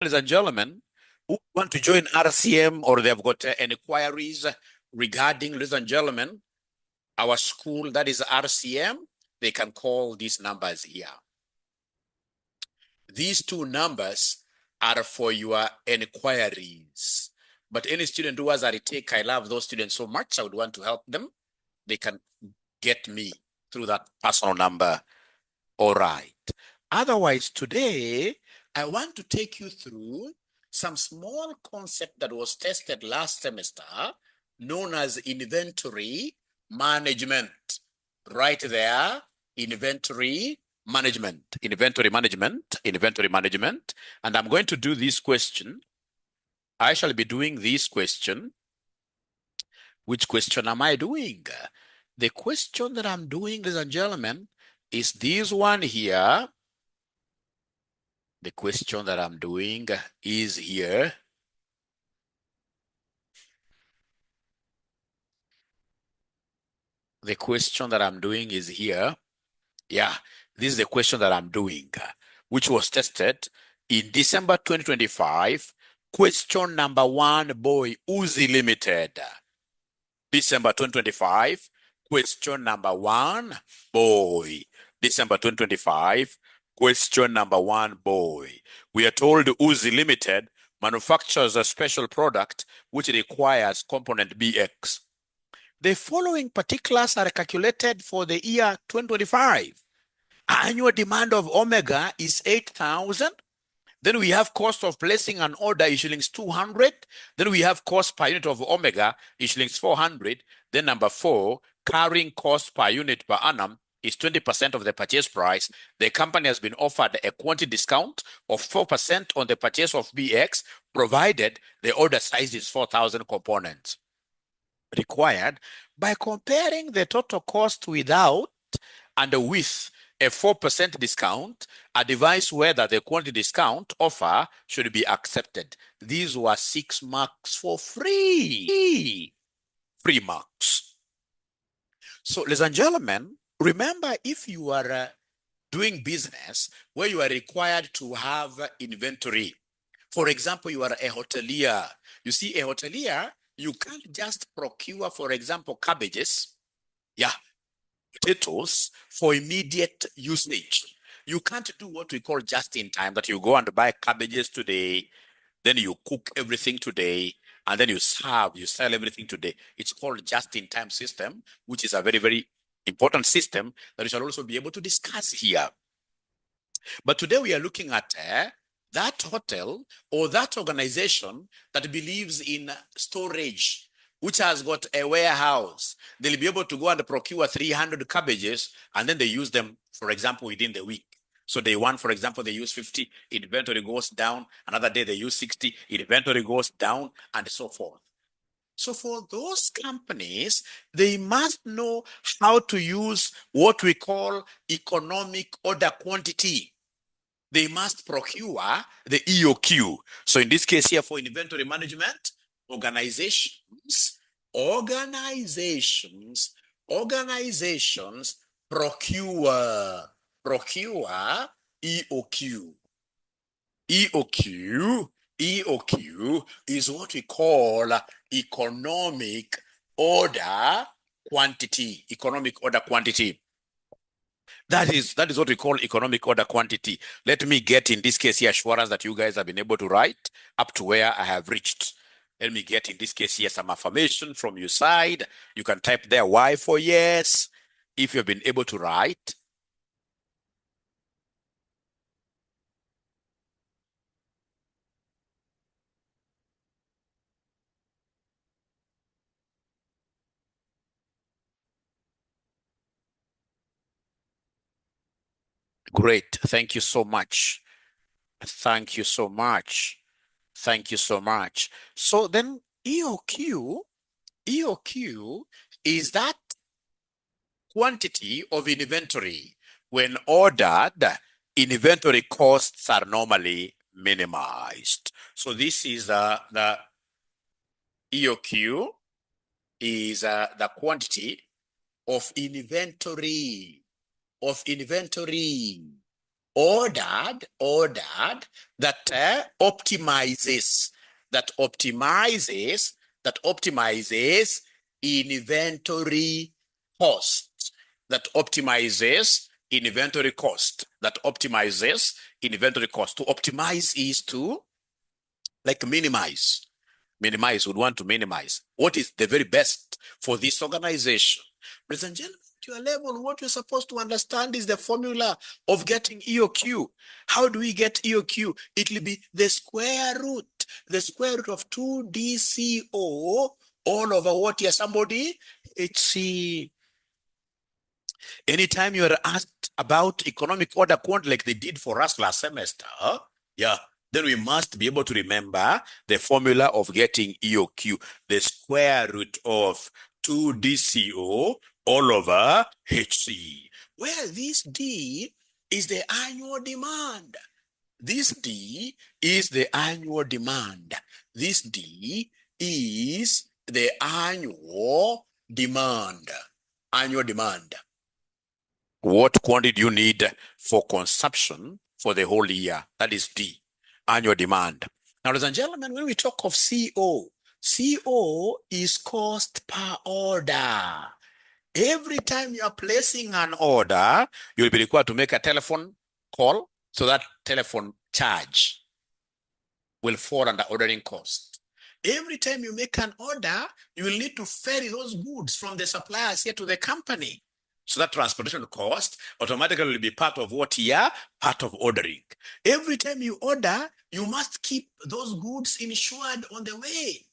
ladies and gentlemen, who want to join RCM or they've got inquiries regarding, ladies and gentlemen, our school, that is RCM, they can call these numbers here. These two numbers are for your inquiries. But any student who has a retake, I love those students so much, I would want to help them. They can get me through that personal number. All right. Otherwise, today, I want to take you through some small concept that was tested last semester, known as inventory management. Right there, inventory management. And I'm going to do this question. I shall be doing this question. Which question am I doing? The question that I'm doing, ladies and gentlemen, is this one here. The question that I'm doing is here. The question that I'm doing is here. Yeah, this is the question that I'm doing, which was tested in December 2025. Question number 1, boy, 𝐄𝐧𝐪 Limited. December 2025. Question number 1, boy. December 2025. Question number 1, boy. We are told 𝐄𝐧𝐪 Limited manufactures a special product which requires component BX. The following particulars are calculated for the year 2025. Annual demand of omega is 8,000. Then we have cost of placing an order is shillings 200. Then we have cost per unit of omega is shillings 400. Then number 4, carrying cost per unit per annum is 20% of the purchase price. The company has been offered a quantity discount of 4% on the purchase of BX, provided the order size is 4,000 components. Required by comparing the total cost without and with a 4% discount, advise whether the quantity discount offer should be accepted. These were 6 marks for free. Free marks. So, ladies and gentlemen, remember, if you are doing business where you are required to have inventory, for example, you are a hotelier. You see, a hotelier, you can't just procure, for example, cabbages, potatoes for immediate usage. You can't do what we call just in time, that you go and buy cabbages today, then you cook everything today, and then you sell everything today. It's called just in time system, which is a very, very important system that we shall also be able to discuss here. But today we are looking at that hotel or that organization that believes in storage, which has got a warehouse. They'll be able to go and procure 300 cabbages, and then they use them, for example, within the week. So day 1, for example, they use 50, inventory goes down. Another day they use 60, inventory goes down, and so forth. So for those companies, they must know how to use what we call economic order quantity. They must procure the EOQ. So in this case here, for inventory management, organizations procure EOQ. EOQ is what we call economic order quantity. Economic order quantity. That is what we call economic order quantity. Let me get, in this case here, assurance that you guys have been able to write up to where I have reached. Let me get, in this case here, some affirmation from your side. You can type there Y for yes, if you've been able to write. Great. Thank you so much. Thank you so much. Thank you so much. So then EOQ is that quantity of inventory. When ordered, inventory costs are normally minimized. So this is the EOQ is the quantity of inventory ordered that optimizes inventory cost, to optimize is to like minimize. Would want to minimize. What is the very best for this organization? Ladies and gentlemen, at your level, what you're supposed to understand is the formula of getting EOQ. How do we get EOQ? It will be the square root of 2DCO all over what here, somebody? HC. Anytime you are asked about economic order quantity like they did for us last semester, then we must be able to remember the formula of getting EOQ, the square root of 2DCO all over HC, where this D is the annual demand. This D is the annual demand. Annual demand. What quantity do you need for consumption for the whole year? That is D, annual demand. Now, ladies and gentlemen, when we talk of CO is cost per order. Every time you are placing an order, you'll be required to make a telephone call, so that telephone charge will fall under ordering cost. Every time you make an order, you will need to ferry those goods from the suppliers here to the company. So that transportation cost automatically will be part of what here? Part of ordering. Every time you order, you must keep those goods insured on the way.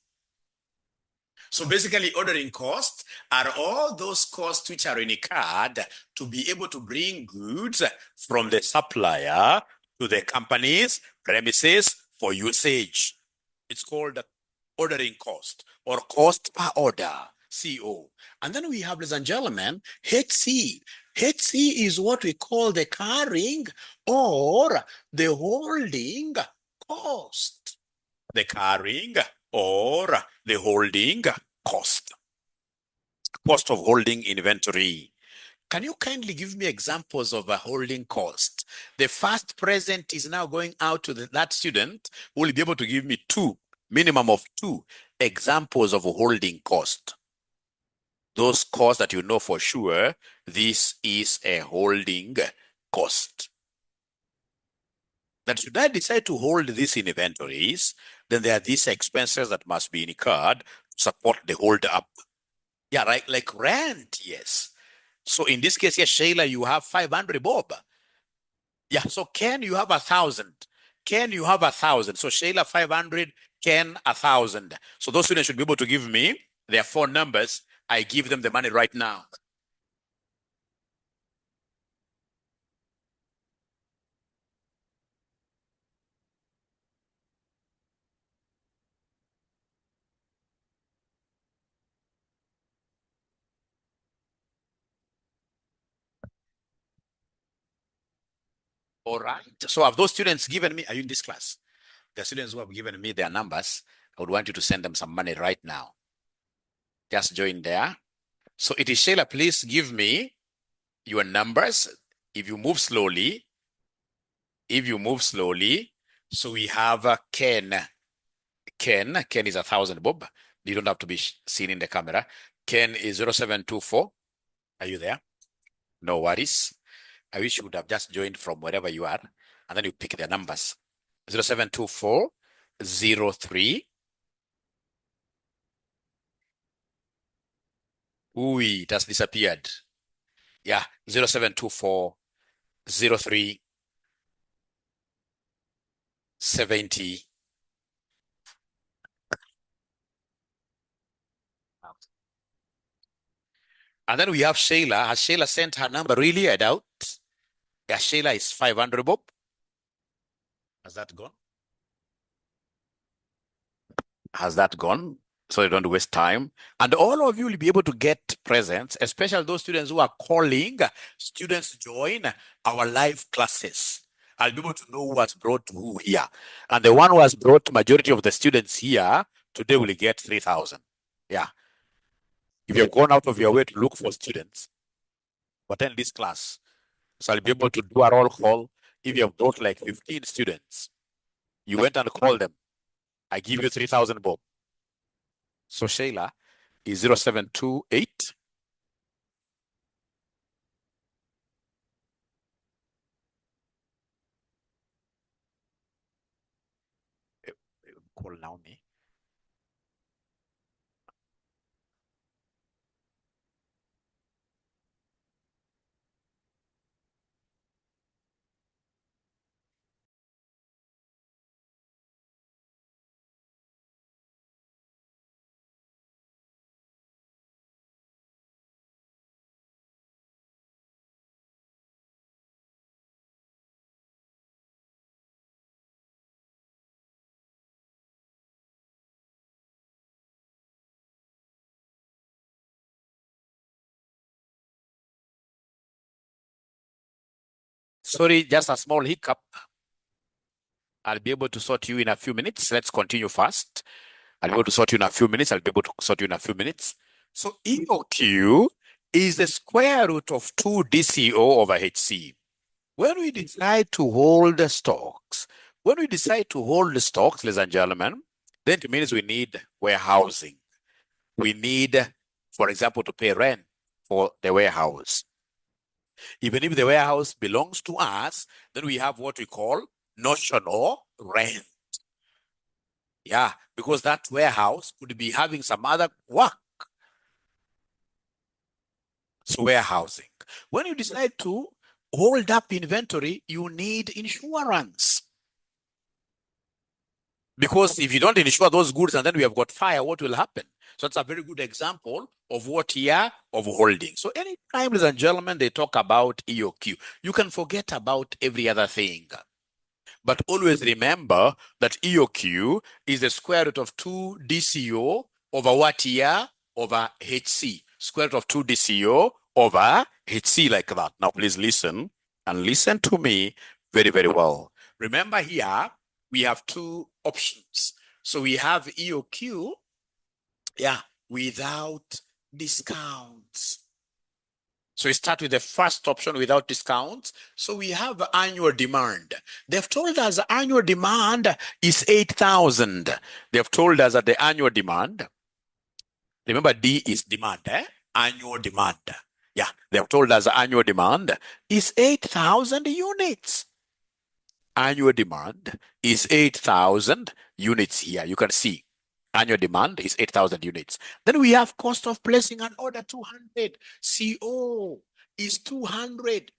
So basically, ordering costs are all those costs which are incurred to be able to bring goods from the supplier to the company's premises for usage. It's called ordering cost or cost per order, CO. And then we have, ladies and gentlemen, HC. HC is what we call the carrying or the holding cost. The carrying or the holding cost. Cost of holding inventory. Can you kindly give me examples of a holding cost? The first present is now going out to that student who will be able to give me minimum of two examples of a holding cost. Those costs that you know for sure, this is a holding cost. That should I decide to hold these inventories, then there are these expenses that must be incurred to support the hold up. Yeah, right, like rent, yes. So in this case here, Shayla, you have 500 bob. Yeah, so Ken, you have 1,000. Ken, you have 1,000. So Shayla, 500, Ken, 1,000. So those students should be able to give me their phone numbers. I give them the money right now. All right. So have those students given me, are you in this class? The students who have given me their numbers, I would want you to send them some money right now. Just join there. So it is Shayla, please give me your numbers. If you move slowly, so we have Ken. Ken is 1,000 bob. You don't have to be seen in the camera. Ken is 0724. Are you there? No worries. I wish you would have just joined from wherever you are, and then you pick their numbers. 0724 03. Ooh, it has disappeared. Yeah, 0724 03 70. And then we have Shayla. Has Shayla sent her number? Really? I doubt. Yeah, Shayla is 500 bob. Has that gone? Has that gone? So you don't waste time. And all of you will be able to get presents, especially those students who are calling students to join our live classes. I'll be able to know who has brought who here. And the one who has brought majority of the students here today will get 3,000. Yeah. If you've gone out of your way to look for students, attend this class. So I'll be able to do a roll call, If you have got like 15 students, you went and called them, I give you 3,000 bob. So Shayla is 0728 call now me. Sorry, just a small hiccup. I'll be able to sort you in a few minutes. Let's continue fast. I'll be able to sort you in a few minutes. I'll be able to sort you in a few minutes. So EOQ is the square root of 2 DCO over HC. When we decide to hold the stocks, ladies and gentlemen, then it means we need warehousing. We need, for example, to pay rent for the warehouse. Even if the warehouse belongs to us, then we have what we call notional rent. Yeah, because that warehouse could be having some other work. So warehousing. When you decide to hold up inventory, you need insurance. Because if you don't insure those goods and then we have got fire, what will happen? So it's a very good example of what here of holding. So anytime, ladies and gentlemen, they talk about EOQ, you can forget about every other thing. But always remember that EOQ is the square root of 2 DCO over what here? Over HC. Square root of 2 DCO over HC like that. Now please listen and listen to me very, very well. Remember here, we have two options. So we have EOQ, without discounts. So we start with the first option without discounts. So we have annual demand. They've told us the annual demand is 8,000. They've told us that the annual demand, remember D is demand, annual demand. Yeah, they've told us the annual demand is 8,000 units. Annual demand is 8,000 units here. You can see annual demand is 8,000 units. Then we have cost of placing an order 200. CO is 200.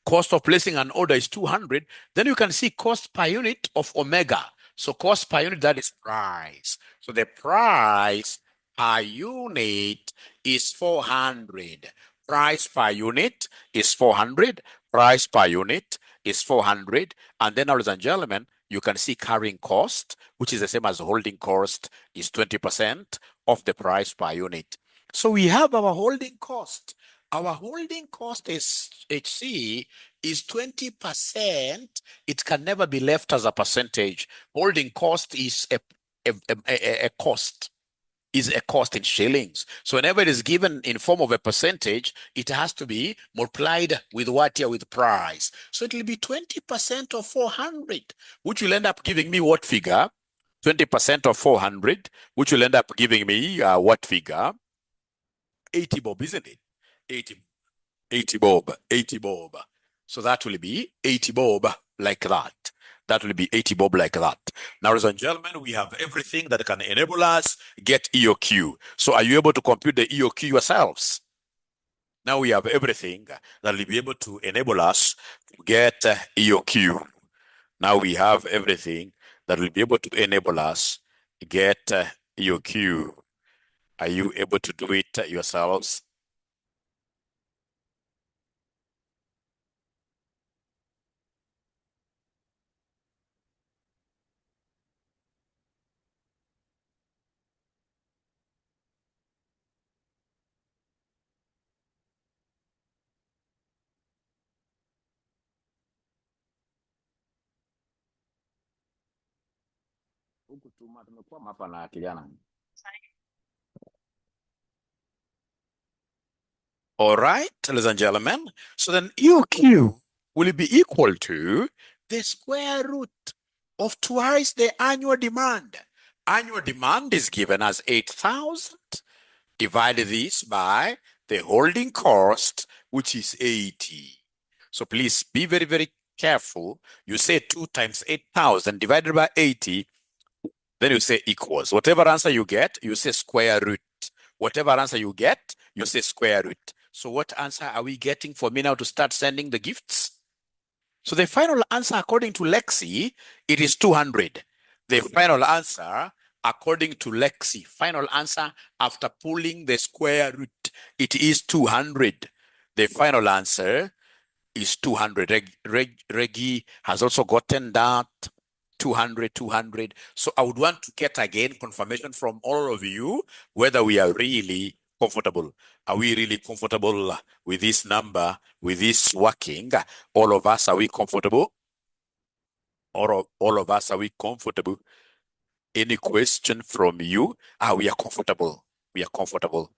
Cost of placing an order is 200. Then you can see cost per unit of omega. So cost per unit, that is price. So the price per unit is 400. Price per unit is 400. Price per unit is 400. And then, ladies and gentlemen, you can see carrying cost, which is the same as holding cost, is 20% of the price per unit. So we have our holding cost. Our holding cost is HC is 20%. It can never be left as a percentage. Holding cost is a cost. Is a cost in shillings. So whenever it is given in form of a percentage, it has to be multiplied with what here? With price. So it will be 20% of 400, which will end up giving me what figure? 20% of 400, which will end up giving me what figure? 80 bob, isn't it? 80 bob, 80 bob. So that will be 80 bob like that. That will be 80 bob like that. Now, ladies and gentlemen, we have everything that can enable us get EOQ. So are you able to compute the EOQ yourselves? Now we have everything that will be able to enable us to get EOQ. Now we have everything that will be able to enable us to get EOQ. Are you able to do it yourselves? All right, ladies and gentlemen. So then EOQ will be equal to the square root of twice the annual demand. Annual demand is given as 8,000. Divide this by the holding cost, which is 80. So please be very, very careful. You say 2 times 8,000 divided by 80, then you say equals. Whatever answer you get, you say square root. Whatever answer you get, you say square root. So what answer are we getting for me now to start sending the gifts? So the final answer, according to Lexi, it is 200. The final answer, according to Lexi, final answer after pulling the square root, it is 200. The final answer is 200. Reggie has also gotten that. 200, 200. So I would want to get again confirmation from all of you whether we are really comfortable. Are we really comfortable with this number, with this working? All of us, are we comfortable? All of us, are we comfortable? Any question from you? We are comfortable. We are comfortable.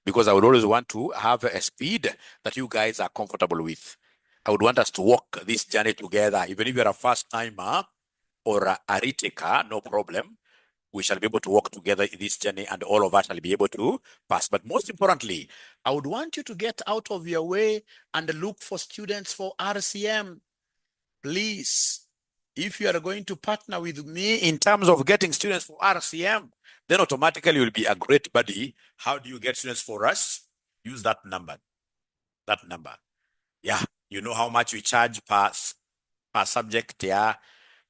Because I would always want to have a speed that you guys are comfortable with. I would want us to walk this journey together. Even if you're a first timer or a retaker, no problem. We shall be able to walk together in this journey and all of us shall be able to pass. But most importantly, I would want you to get out of your way and look for students for RCM. Please, if you are going to partner with me in terms of getting students for RCM, then automatically you'll be a great buddy. How do you get students for us? Use that number. That number. Yeah, you know how much we charge per subject. Yeah,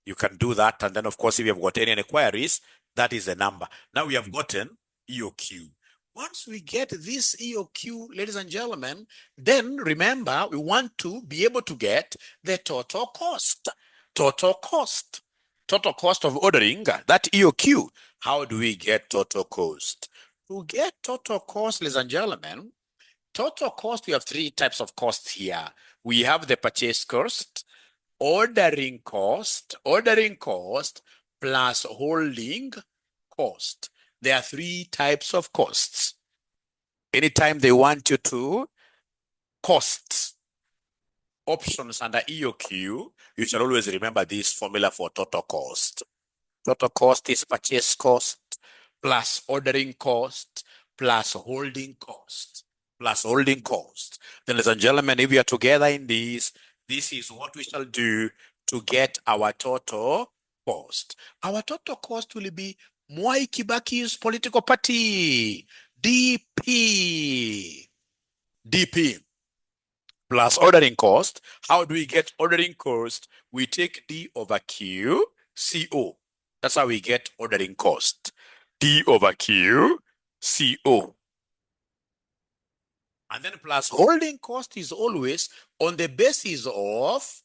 you can do that. And then, of course, if you have got any inquiries, that is the number. Now we have gotten EOQ. Once we get this EOQ, ladies and gentlemen, then remember, we want to be able to get the total cost. Total cost. Total cost of ordering, that EOQ. How do we get total cost? To get total cost, ladies and gentlemen, total cost, we have 3 types of costs here. We have the purchase cost, ordering cost plus holding cost. There are 3 types of costs. Anytime they want you to cost options under EOQ, you shall always remember this formula for total cost. Total cost is purchase cost plus ordering cost plus holding cost plus holding cost. Then, ladies and gentlemen, if we are together in this is what we shall do to get our total cost. Our total cost will be Mwai Kibaki's political party, DP. DP plus ordering cost. How do we get ordering cost? We take D over Q, CO. That's how we get ordering cost. D over Q, CO. And then plus holding cost is always on the basis of,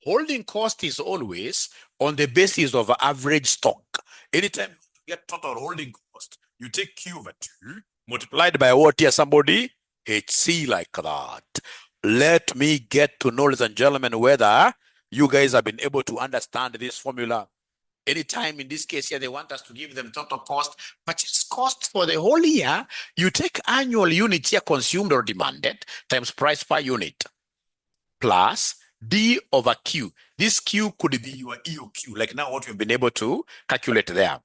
holding cost is always on the basis of average stock. Anytime you get total holding cost, you take Q over 2 multiplied by what here, somebody? HC, like that. Let me get to know, ladies and gentlemen, whether you guys have been able to understand this formula. Anytime in this case here, they want us to give them total cost, purchase cost for the whole year. You take annual units here consumed or demanded times price per unit plus D over Q. This Q could be your EOQ, like now what we've been able to calculate there.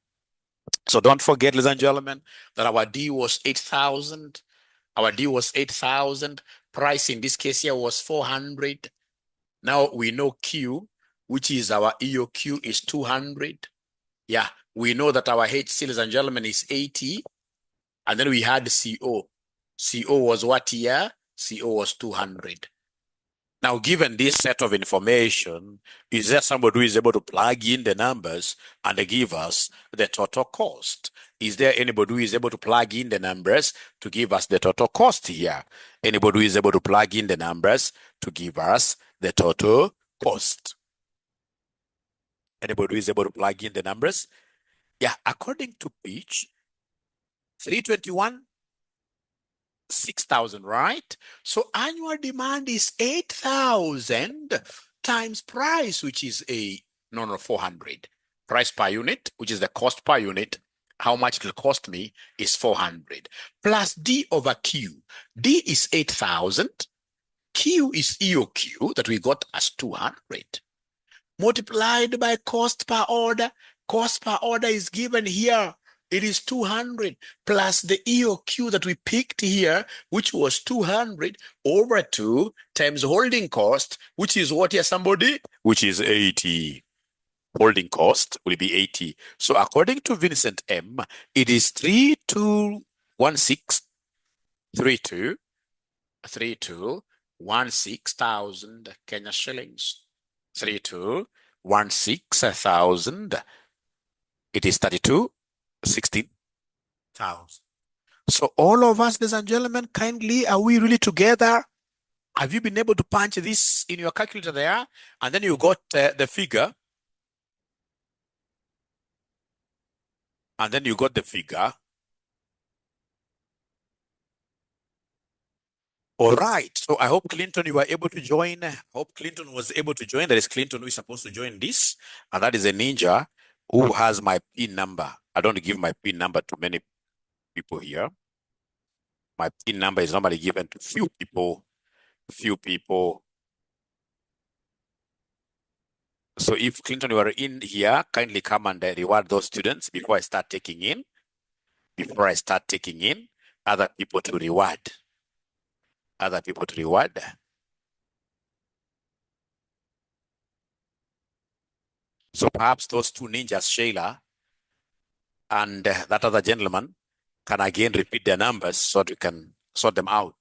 So don't forget, ladies and gentlemen, that our D was 8,000. Our D was 8,000. Price in this case here was 400. Now we know Q, which is our EOQ, is 200. Yeah, we know that our HC, ladies and gentlemen, is 80. And then we had CO. CO was what here? CO was 200. Now, given this set of information, is there somebody who is able to plug in the numbers and give us the total cost? Is there anybody who is able to plug in the numbers to give us the total cost here? Anybody who is able to plug in the numbers to give us the total cost? Anybody who is able to plug in the numbers? Yeah, according to page 321, 6,000, right? So annual demand is 8,000 times price, which is 400. Price per unit, which is the cost per unit. How much it will cost me is 400 plus D over Q. D is 8,000. Q is EOQ that we got as 200 multiplied by cost per order. Cost per order is given here. It is 200 plus the EOQ that we picked here, which was 200 over 2 times holding cost, which is what here, somebody? Which is 80. Holding cost will be 80. So according to Vincent M, it is 3216 3216,000 Kenya shillings. 3216,000. It is 3216,000. So all of us, ladies and gentlemen, kindly, are we really together? Have you been able to punch this in your calculator there? And then you got the figure. And then you got the figure. All right. So I hope, Clinton, you were able to join. I hope Clinton was able to join. There is Clinton who is supposed to join this. And that is a ninja who has my PIN number. I don't give my PIN number to many people here. My PIN number is normally given to few people. So if Clinton, you are in here, kindly come and reward those students before I start taking in. Other people to reward. So perhaps those two ninjas, Sheila and that other gentleman, can again repeat their numbers so that we can sort them out.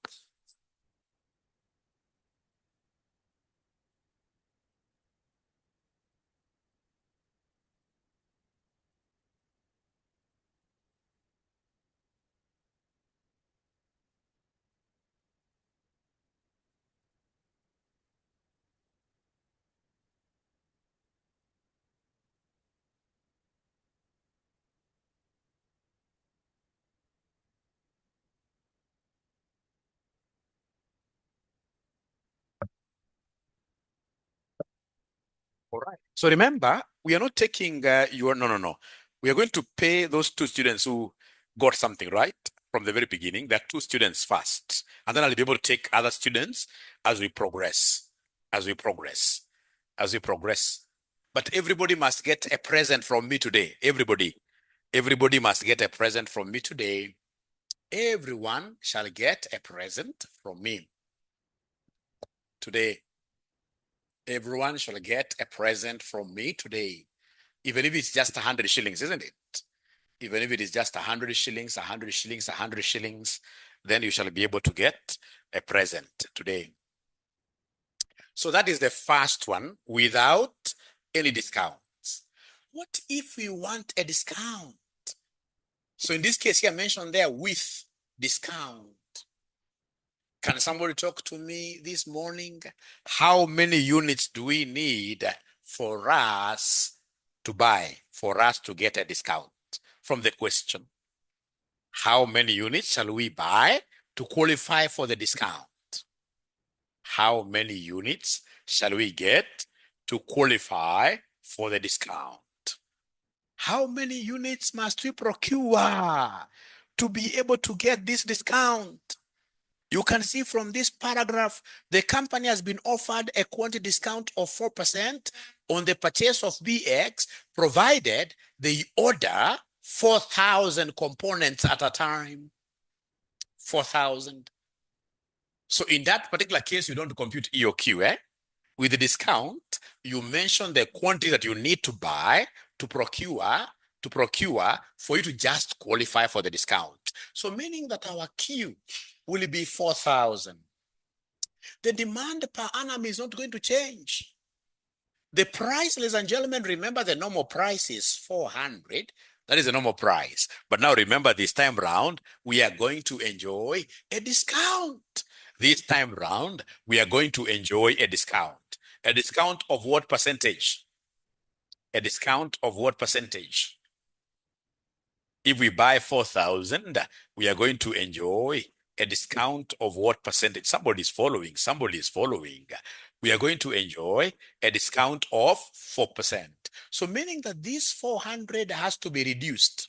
All right. So remember, we are not taking no. We are going to pay those two students who got something right from the very beginning. There are two students first. And then I'll be able to take other students as we progress. But everybody must get a present from me today. Everybody must get a present from me today. Everyone shall get a present from me today. Everyone shall get a present from me today. Even if it's just 100 shillings, isn't it? Even if it is just 100 shillings, 100 shillings, 100 shillings, then you shall be able to get a present today. So that is the first one, without any discounts. What if we want a discount? So in this case here, mentioned there with discount. Can somebody talk to me this morning? How many units do we need for us to buy, for us to get a discount? From the question, how many units shall we buy to qualify for the discount? How many units shall we get to qualify for the discount? How many units must we procure to be able to get this discount? You can see from this paragraph, the company has been offered a quantity discount of 4% on the purchase of BX, provided they order 4,000 components at a time. 4,000. So in that particular case, you don't compute EOQ, With the discount, you mention the quantity that you need to buy to procure for you to just qualify for the discount. So meaning that our Q will be 4,000. The demand per annum is not going to change. The price, ladies and gentlemen, remember the normal price is 400. That is the normal price. But now remember, this time round, we are going to enjoy a discount. This time round, we are going to enjoy a discount. A discount of what percentage? A discount of what percentage? If we buy 4,000, we are going to enjoy a discount of what percentage? Somebody is following. We are going to enjoy a discount of 4%. So meaning that this 400 has to be reduced.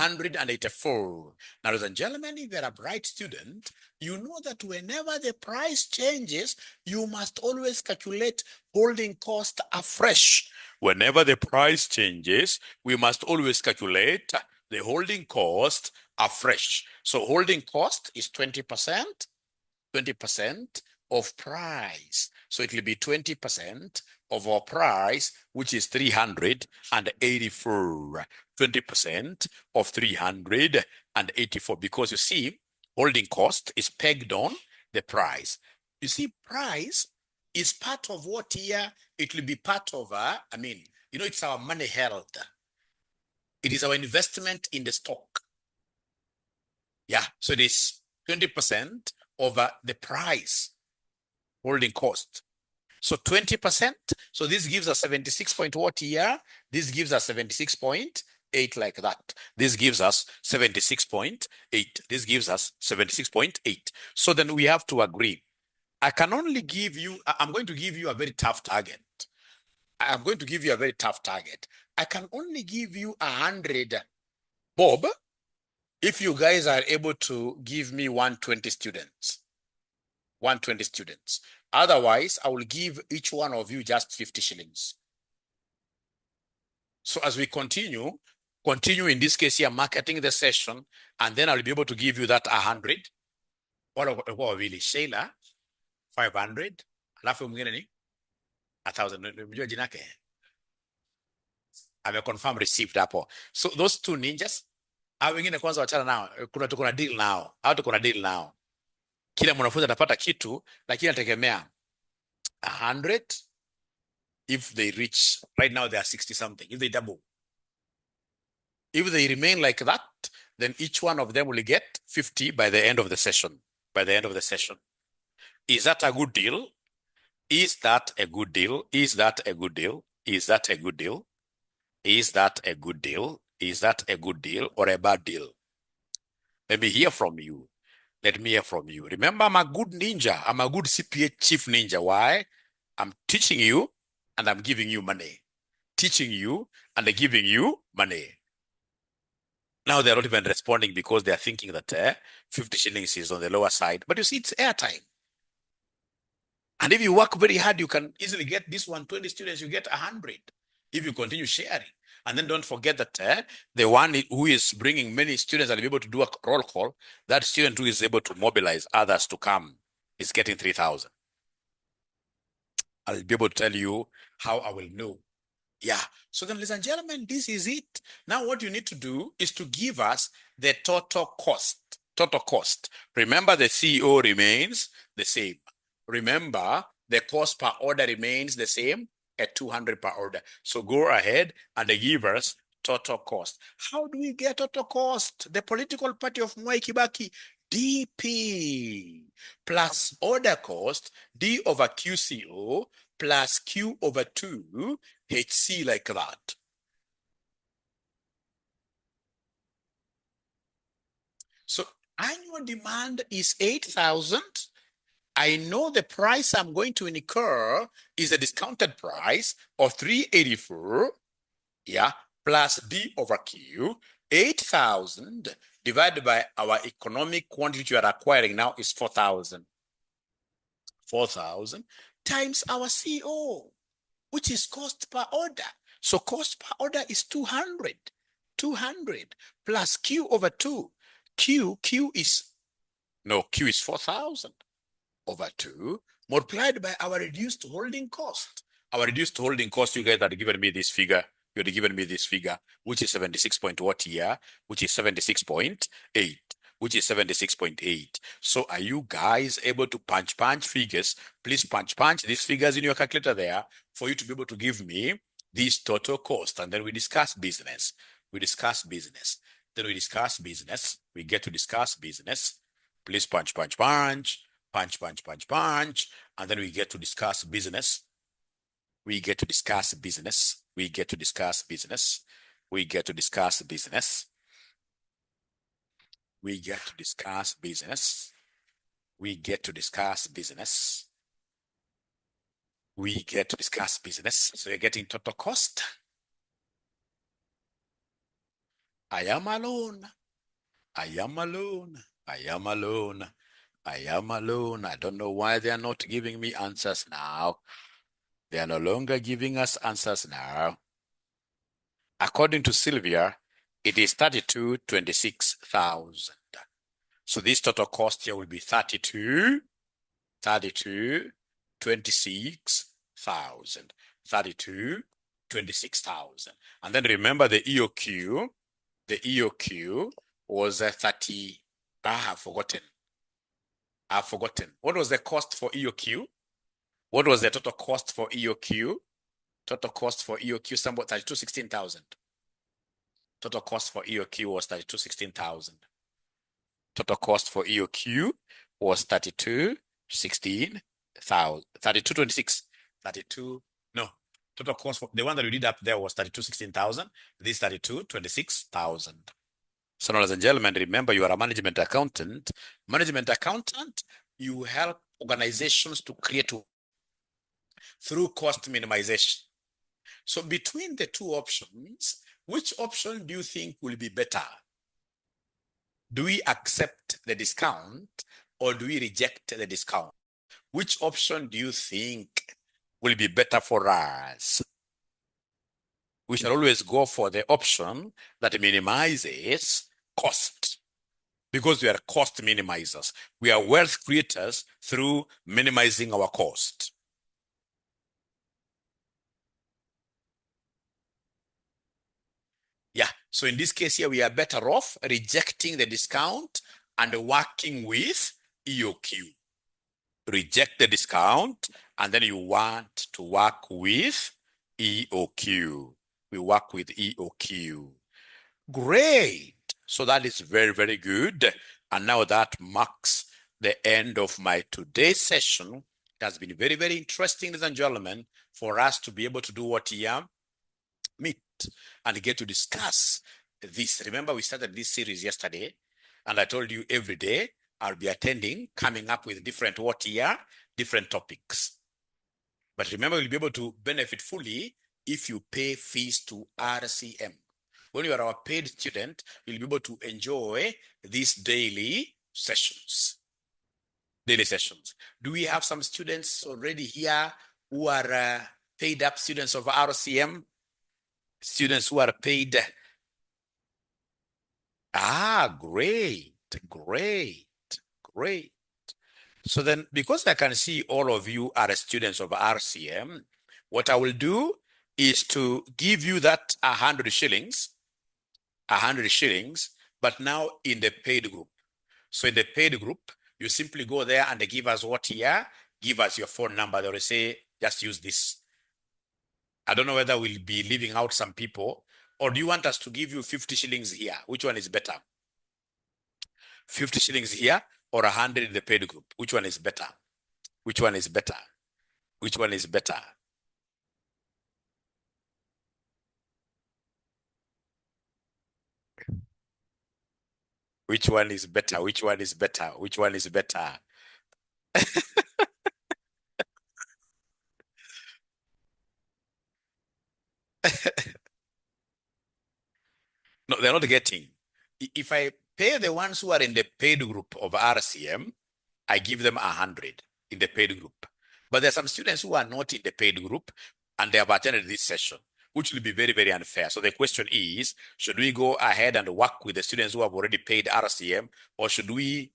384. Now, ladies and gentlemen, if you're a bright student, you know that whenever the price changes, you must always calculate holding cost afresh. Whenever the price changes, we must always calculate the holding cost afresh. So holding cost is 20%, 20% of price. So it will be 20% of our price, which is 384. 20% of 384, because you see, holding cost is pegged on the price. You see, price is part of what here? It will be part of, it's our money held. It is our investment in the stock. Yeah, so it is 20% over the price, holding cost. So 20%, so this gives us 76 point what here? This gives us 76.8 like that. This gives us 76.8. This gives us 76.8. So then we have to agree. I'm going to give you a very tough target. I'm going to give you a very tough target. I can only give you 100, Bob, if you guys are able to give me 120 students. 120 students. Otherwise, I will give each one of you just 50 shillings. So as we continue in this case here, marketing the session, and then I'll be able to give you that 100. What really? Sheila, 500. Alafu mwingine ni 1,000. Mjua jinake? Ame confirm received hapo. So those two ninjas, hao wengine kwanza wachana nao. Kuna deal nao. Hao tuko na deal nao. Kila mwanafunzi atapata kitu, lakini nategemea 100 if they reach, right now they are 60 something, if they double. If they remain like that, then each one of them will get 50 by the end of the session. By the end of the session. Is that a good deal? Is that a good deal? Is that a good deal? Is that a good deal? Is that a good deal? Is that a good deal or a bad deal? Let me hear from you. Let me hear from you. Remember, I'm a good ninja. I'm a good CPA chief ninja. Why? I'm teaching you and I'm giving you money. Teaching you and I'm giving you money. Now they're not even responding because they're thinking that 50 shillings is on the lower side. But you see, it's airtime. And if you work very hard, you can easily get this 120 students, you get 100 if you continue sharing. And then don't forget that the one who is bringing many students and be able to do a roll call, that student who is able to mobilize others to come is getting 3,000. I'll be able to tell you how I will know. Yeah. So then, ladies and gentlemen, this is it. Now what you need to do is to give us the total cost. Total cost. Remember, the CEO remains the same. Remember, the cost per order remains the same at 200 per order. So go ahead and give us total cost. How do we get total cost? The political party of Mwai Kibaki, DP plus order cost, D over QCO plus Q over 2 HC, like that. So annual demand is 8,000. I know the price I'm going to incur is a discounted price of 384, yeah, plus D over Q. 8,000 divided by our economic quantity you are acquiring now is 4,000. 4,000 times our CO, which is cost per order. So cost per order is 200. 200 plus Q over 2. Q is 4,000 over 2 multiplied by our reduced holding cost. Our reduced holding cost, you guys had given me this figure. You had given me this figure, which is 76 point what here, which is 76.8, which is 76.8. So are you guys able to punch figures? Please punch these figures in your calculator there for you to be able to give me this total cost, and then we discuss business. we discuss business. Then we discuss business. We get to discuss business. Please punch, punch, punch, punch, punch, punch, punch. And then we get to discuss business. We get to discuss business. We get to discuss business. We get to discuss business. We get to discuss business. We get to discuss business. We get to discuss business. So you're getting total cost. I am alone. I am alone. I am alone. I am alone. I don't know why they are not giving me answers now. They are no longer giving us answers now. According to Sylvia, it is 32,26,000. So this total cost here will be 32,26,000. 32,26,000. And then remember the EOQ. The EOQ was 30. I've forgotten. What was the cost for EOQ? What was the total cost for EOQ? Total cost for EOQ, somewhat 32,16,000. Total cost for EOQ was 32,16,000. Total cost for EOQ was 32,16,000. 32,26. 32. No. Total cost for the one that we did up there was 32,16,000. This 32,26,000. So, ladies and gentlemen, remember you are a management accountant. Management accountant, you help organizations to create through cost minimization. So between the two options, which option do you think will be better? Do we accept the discount or do we reject the discount? Which option do you think will be better for us? We shall always go for the option that minimizes cost, because we are cost minimizers. We are wealth creators through minimizing our cost. Yeah, so in this case here, we are better off rejecting the discount and working with EOQ. Reject the discount, and then you want to work with EOQ. We work with EOQ. Great. So that is very, very good. And now that marks the end of my today's session. It has been very, very interesting, ladies and gentlemen, for us to be able to do what here? Meet and get to discuss this. Remember, we started this series yesterday, and I told you every day I'll be attending, coming up with different different topics. But remember, you'll be able to benefit fully if you pay fees to RCM. When you are our paid student, you'll be able to enjoy these daily sessions. Do we have some students already here who are paid up students of RCM? Students who are paid. Great. So then, because I can see all of you are students of RCM, what I will do is to give you that 100 shillings, but now in the paid group. So in the paid group, you simply go there and they give us what here? Give us your phone number. They will say, just use this. I don't know whether we'll be leaving out some people, or do you want us to give you 50 shillings here? Which one is better? 50 shillings here or 100 in the paid group? Which one is better? Which one is better? Which one is better? Which one is better? Which one is better? Which one is better? No, they're not getting. If I pay the ones who are in the paid group of RCM, I give them 100 in the paid group. But there are some students who are not in the paid group and they have attended this session, which will be very, very unfair. So the question is, should we go ahead and work with the students who have already paid RCM, or should we,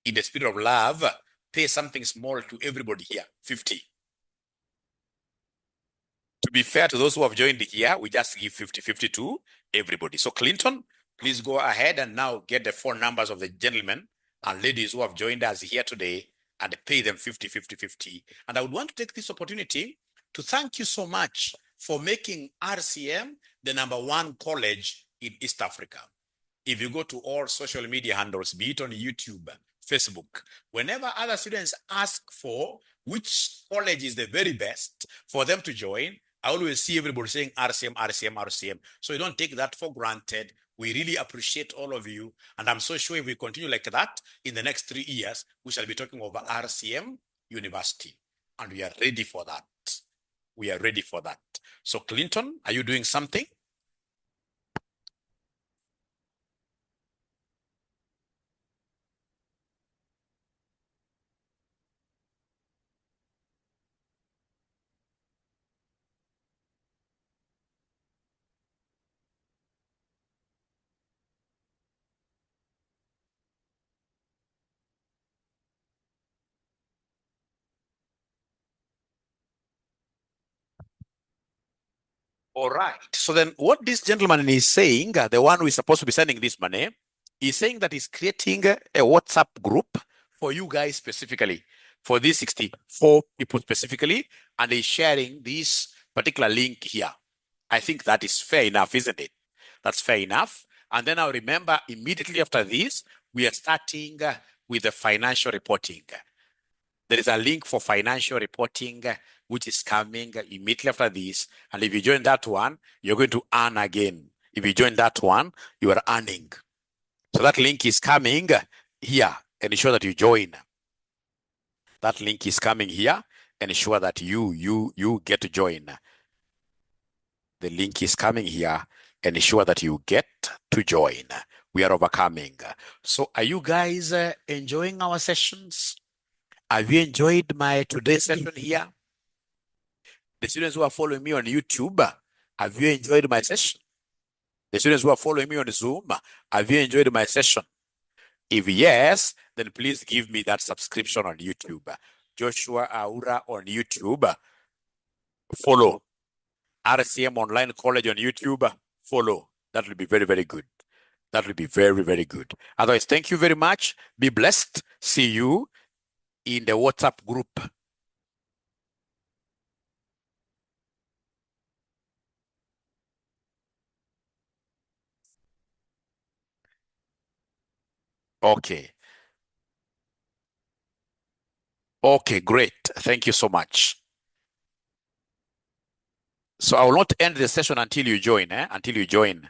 in the spirit of love, pay something small to everybody here, 50? To be fair to those who have joined here, we just give 50-50 to everybody. So Clinton, please go ahead and now get the phone numbers of the gentlemen and ladies who have joined us here today and pay them 50-50-50. And I would want to take this opportunity to thank you so much for making RCM the #1 college in East Africa. If you go to all social media handles, be it on YouTube, Facebook, whenever other students ask for which college is the very best for them to join, I always see everybody saying RCM, RCM, RCM. So you don't take that for granted. We really appreciate all of you. And I'm so sure if we continue like that, in the next 3 years, we shall be talking over RCM University. And we are ready for that. We are ready for that. So Clinton, are you doing something? All right. So then what this gentleman is saying, the one who is supposed to be sending this money, is saying that he's creating a WhatsApp group for you guys specifically, for these 64 people specifically, and he's sharing this particular link here. I think that is fair enough, isn't it? That's fair enough. And then I'll remember immediately after this, we are starting with the financial reporting. There is a link for financial reporting, which is coming immediately after this. And if you join that one, you're going to earn again. If you join that one, you are earning. So that link is coming here, and ensure that you join. That link is coming here, and ensure that you get to join. The link is coming here, and ensure that you get to join. We are overcoming. So are you guys enjoying our sessions? Have you enjoyed my today's session here? The students who are following me on YouTube, have you enjoyed my session? The students who are following me on Zoom, have you enjoyed my session? If yes, then please give me that subscription on YouTube. Joshua Aura on YouTube. Follow. RCM Online College on YouTube. Follow. That will be very, very good. That will be very, very good. Otherwise, thank you very much. Be blessed. See you in the WhatsApp group. Okay. Okay, great. Thank you so much. So I will not end the session until you join, Until you join.